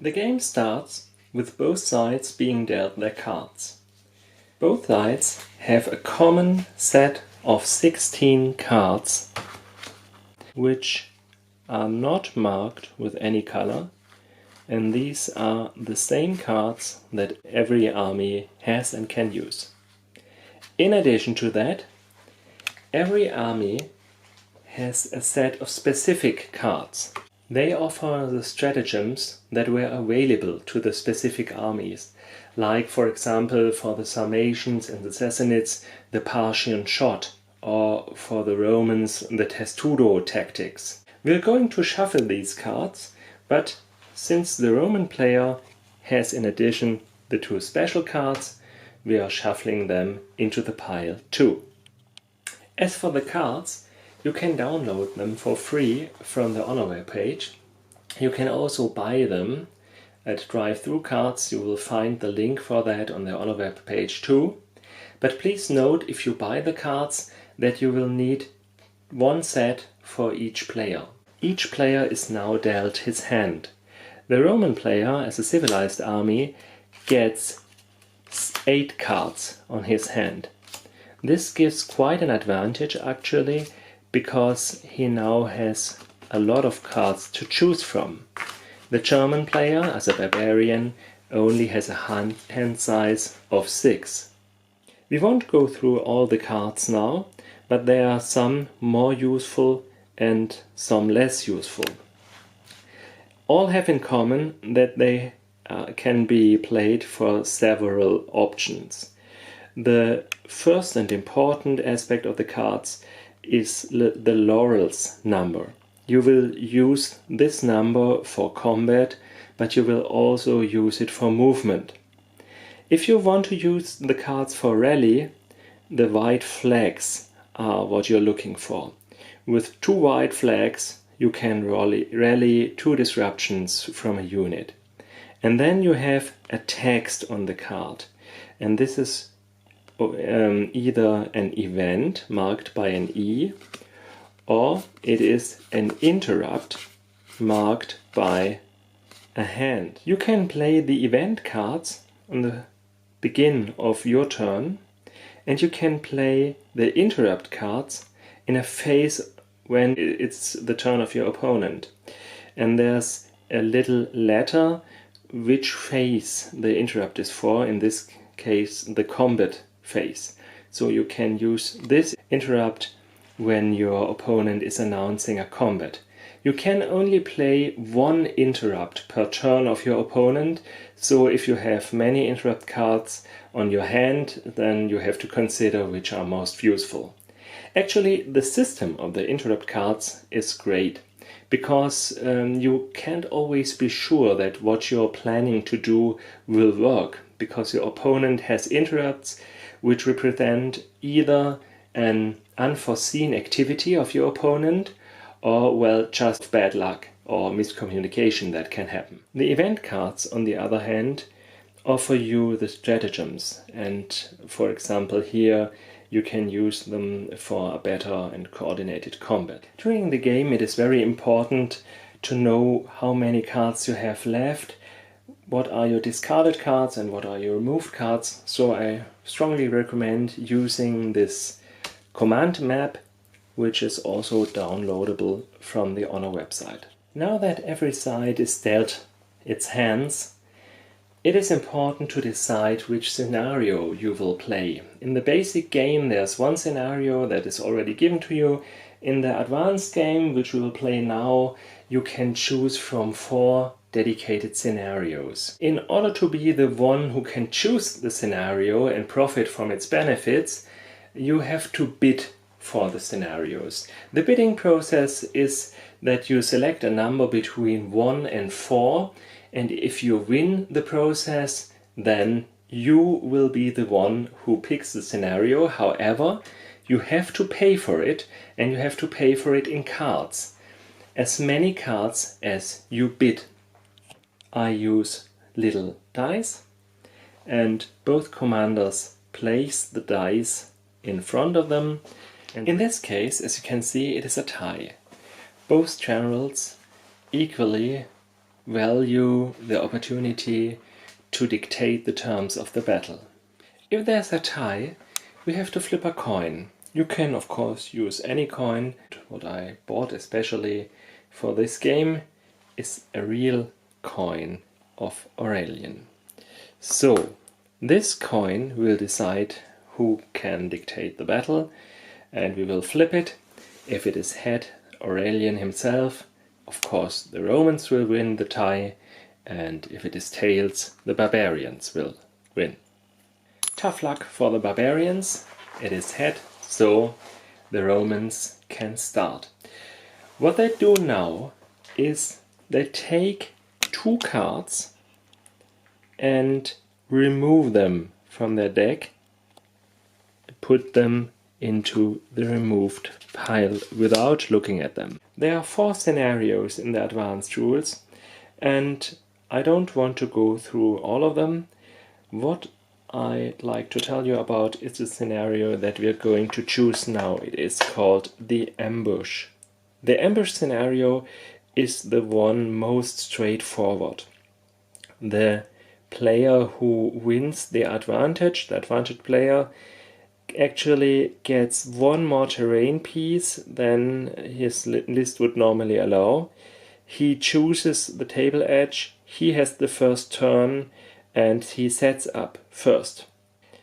The game starts with both sides being dealt their cards. Both sides have a common set of 16 cards which are not marked with any color, and these are the same cards that every army has and can use. In addition to that, every army has a set of specific cards. They offer the stratagems that were available to the specific armies, like for example for the Sarmatians and the Sassanids the Parthian shot, or for the Romans the testudo tactics. We're going to shuffle these cards, but since the Roman player has in addition the two special cards, we are shuffling them into the pile too. As for the cards, you can download them for free from the Honorware page. You can also buy them at Drive-Thru Cards. You will find the link for that on the Honorware page too. But please note, if you buy the cards, that you will need one set for each player. Each player is now dealt his hand. The Roman player, as a civilized army, gets 8 cards on his hand. This gives quite an advantage actually, because he now has a lot of cards to choose from. The German player, as a barbarian, only has a hand size of 6. We won't go through all the cards now, but there are some more useful and some less useful. All have in common that they can be played for several options. The first and important aspect of the cards is the laurels number. You will use this number for combat, but you will also use it for movement. If you want to use the cards for rally, the white flags are what you're looking for. With 2 white flags you can rally 2 disruptions from a unit. And then you have a text on the card, and this is either an event marked by an E, or it is an interrupt marked by a hand. You can play the event cards on the begin of your turn, and you can play the interrupt cards in a phase when it's the turn of your opponent. And there's a little letter which phase the interrupt is for, in this case the combat phase. So you can use this interrupt when your opponent is announcing a combat. You can only play 1 interrupt per turn of your opponent, so if you have many interrupt cards on your hand, then you have to consider which are most useful. Actually, the system of the interrupt cards is great, because you can't always be sure that what you're planning to do will work, because your opponent has interrupts which represent either an unforeseen activity of your opponent, or, well, just bad luck or miscommunication that can happen. The event cards, on the other hand, offer you the stratagems, and for example here you can use them for a better and coordinated combat. During the game it is very important to know how many cards you have left, what are your discarded cards and what are your removed cards, so I strongly recommend using this command map, which is also downloadable from the Honor website. Now that every side is dealt its hands, it is important to decide which scenario you will play. In the basic game there's one scenario that is already given to you. In the advanced game, which we will play now, you can choose from 4 dedicated scenarios. In order to be the one who can choose the scenario and profit from its benefits, you have to bid for the scenarios. The bidding process is that you select a number between 1 and 4, and if you win the process, then you will be the one who picks the scenario. However, you have to pay for it, and you have to pay for it in cards. As many cards as you bid. I use little dice, and both commanders place the dice in front of them. And in this case, as you can see, it is a tie. Both generals equally value the opportunity to dictate the terms of the battle. If there's a tie, we have to flip a coin. You can of course use any coin. What I bought especially for this game is a real coin of Aurelian. So this coin will decide who can dictate the battle, and we will flip it. If it is head, Aurelian himself, of course the Romans will win the tie, and if it is tails, the barbarians will win. Tough luck for the barbarians. It is head, so the Romans can start. What they do now is they take 2 cards and remove them from their deck, put them into the removed pile without looking at them. There are 4 scenarios in the advanced rules, and I don't want to go through all of them. What I'd like to tell you about is the scenario that we are going to choose now. It is called the ambush. The ambush scenario is the one most straightforward. The player who wins the advantage player, actually gets 1 more terrain piece than his list would normally allow. He chooses the table edge, he has the first turn, and he sets up first.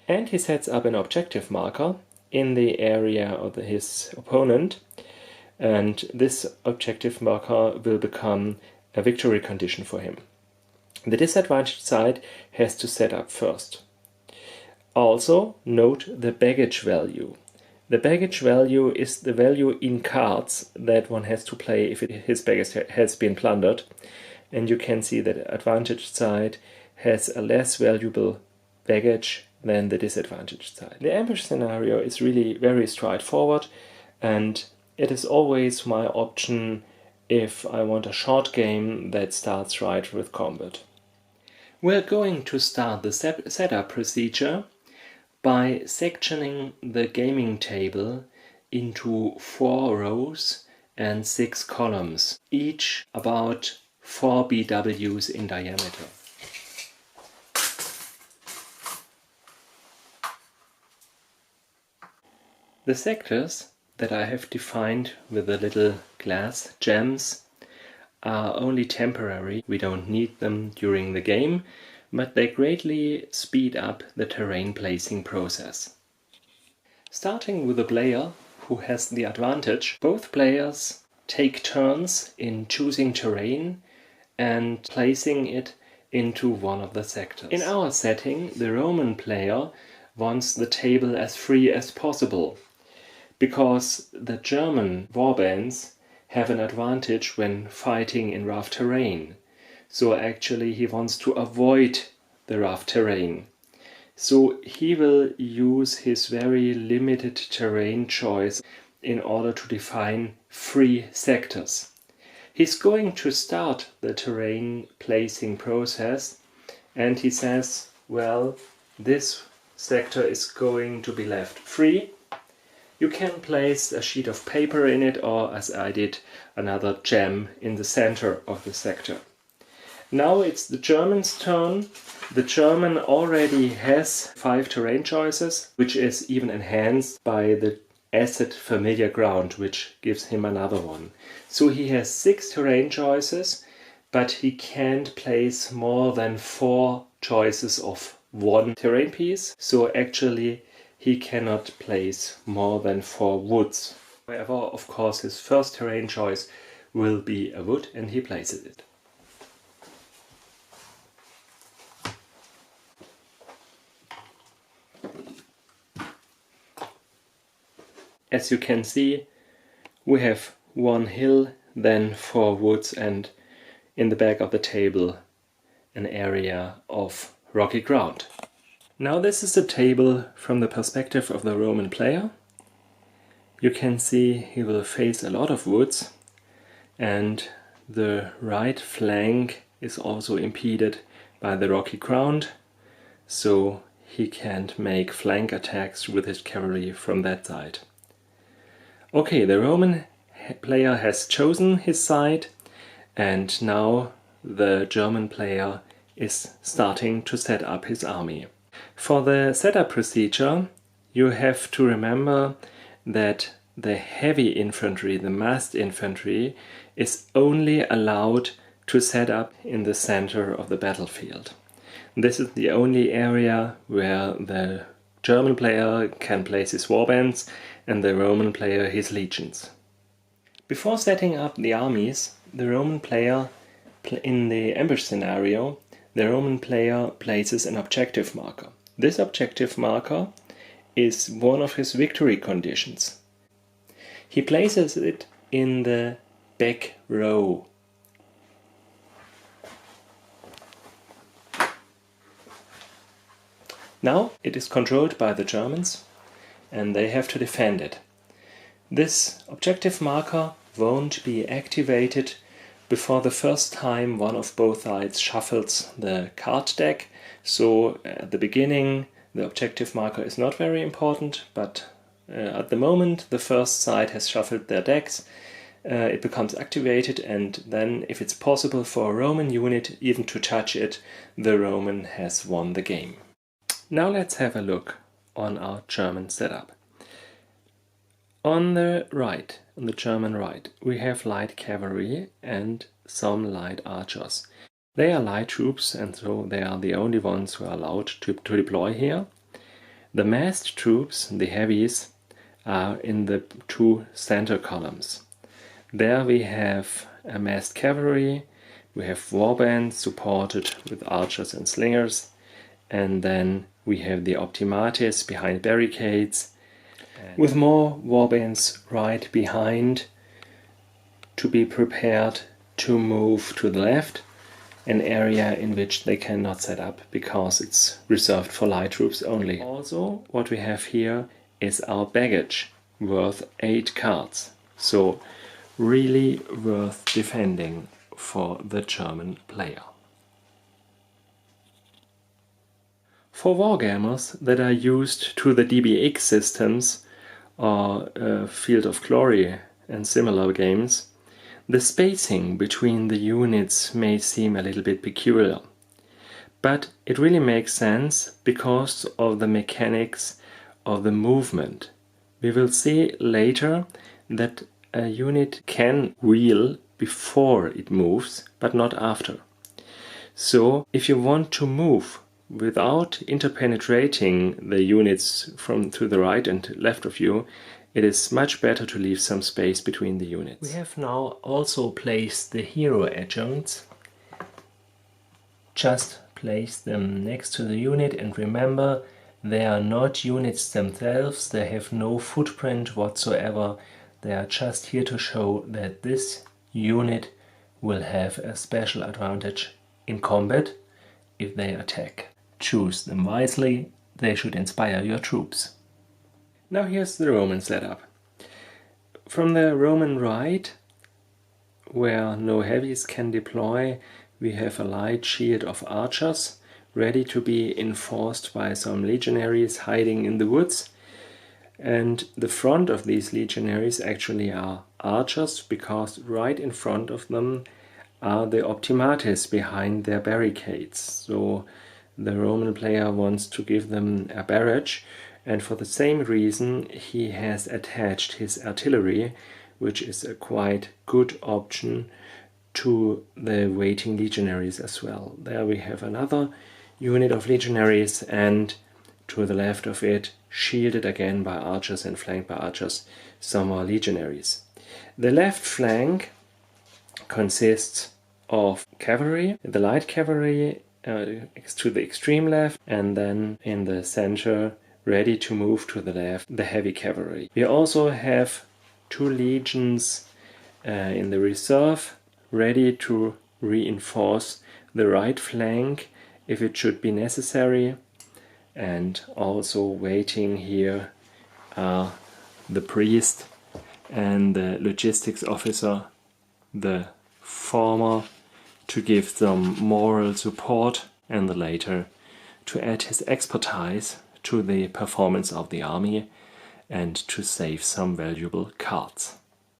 And he sets up an objective marker in the area of his opponent, and this objective marker will become a victory condition for him. The disadvantaged side has to set up first. Also, note the baggage value. The baggage value is the value in cards that one has to play if his baggage has been plundered. And you can see that the advantaged side has a less valuable baggage than the disadvantaged side. The ambush scenario is really very straightforward, and it is always my option if I want a short game that starts right with combat. We're going to start the setup procedure by sectioning the gaming table into 4 rows and 6 columns, each about 4 BWs in diameter. The sectors that I have defined with the little glass gems are only temporary. We don't need them during the game, but they greatly speed up the terrain placing process. Starting with the player who has the advantage, both players take turns in choosing terrain and placing it into one of the sectors. In our setting, the Roman player wants the table as free as possible, because the German warbands have an advantage when fighting in rough terrain. So actually he wants to avoid the rough terrain. So he will use his very limited terrain choice in order to define free sectors. He's going to start the terrain placing process, and he says, well, this sector is going to be left free. You can place a sheet of paper in it, or as I did, another gem in the center of the sector. Now it's the German's turn. The German already has 5 terrain choices, which is even enhanced by the asset familiar ground, which gives him another one. So he has 6 terrain choices, but he can't place more than 4 choices of 1 terrain piece. So actually he cannot place more than 4 woods. However, of course, his first terrain choice will be a wood, and he places it. As you can see, we have 1 hill, then 4 woods, and in the back of the table an area of rocky ground. Now this is the table from the perspective of the Roman player. You can see he will face a lot of woods, and the right flank is also impeded by the rocky ground, so he can't make flank attacks with his cavalry from that side. Okay, the Roman player has chosen his side, and now the German player is starting to set up his army. For the setup procedure, you have to remember that the heavy infantry, the massed infantry, is only allowed to set up in the center of the battlefield. This is the only area where the German player can place his warbands and the Roman player his legions. Before setting up the armies, the Roman player, in the ambush scenario, the Roman player places an objective marker. This objective marker is one of his victory conditions. He places it in the back row. Now it is controlled by the Germans and they have to defend it. This objective marker won't be activated before the first time one of both sides shuffles the card deck. So at the beginning the objective marker is not very important, but at the moment the first side has shuffled their decks, it becomes activated, and then if it's possible for a Roman unit even to touch it, the Roman has won the game. Now let's have a look on our German setup. On the right, on the German right, we have light cavalry and some light archers. They are light troops, and so they are the only ones who are allowed to deploy here. The massed troops, the heavies, are in the two center columns. There we have a massed cavalry, we have warbands supported with archers and slingers, and then we have the optimates behind barricades, with more warbands right behind to be prepared to move to the left, an area in which they cannot set up because it's reserved for light troops only. Also, what we have here is our baggage, worth 8 cards, so really worth defending for the German player. For wargamers that are used to the DBX systems or Field of Glory and similar games, the spacing between the units may seem a little bit peculiar. But it really makes sense because of the mechanics of the movement. We will see later that a unit can wheel before it moves, but not after. So if you want to move without interpenetrating the units from to the right and left of you, it is much better to leave some space between the units. We have now also placed the hero adjuncts. Just place them next to the unit, and remember, they are not units themselves, they have no footprint whatsoever. They are just here to show that this unit will have a special advantage in combat if they attack. Choose them wisely, they should inspire your troops. Now here's the Roman setup. From the Roman right, where no heavies can deploy, we have a light shield of archers, ready to be enforced by some legionaries hiding in the woods. And the front of these legionaries actually are archers, because right in front of them are the optimates behind their barricades. So the Roman player wants to give them a barrage, and for the same reason he has attached his artillery, which is a quite good option, to the waiting legionaries as well. There we have another unit of legionaries, and to the left of it, shielded again by archers and flanked by archers, some more legionaries. The left flank consists of cavalry, the light cavalry to the extreme left, and then in the center, ready to move to the left, the heavy cavalry. We also have 2 legions in the reserve, ready to reinforce the right flank if it should be necessary. And also waiting here are the priest and the logistics officer, the former to give some moral support, and the latter to add his expertise to the performance of the army and to save some valuable cards.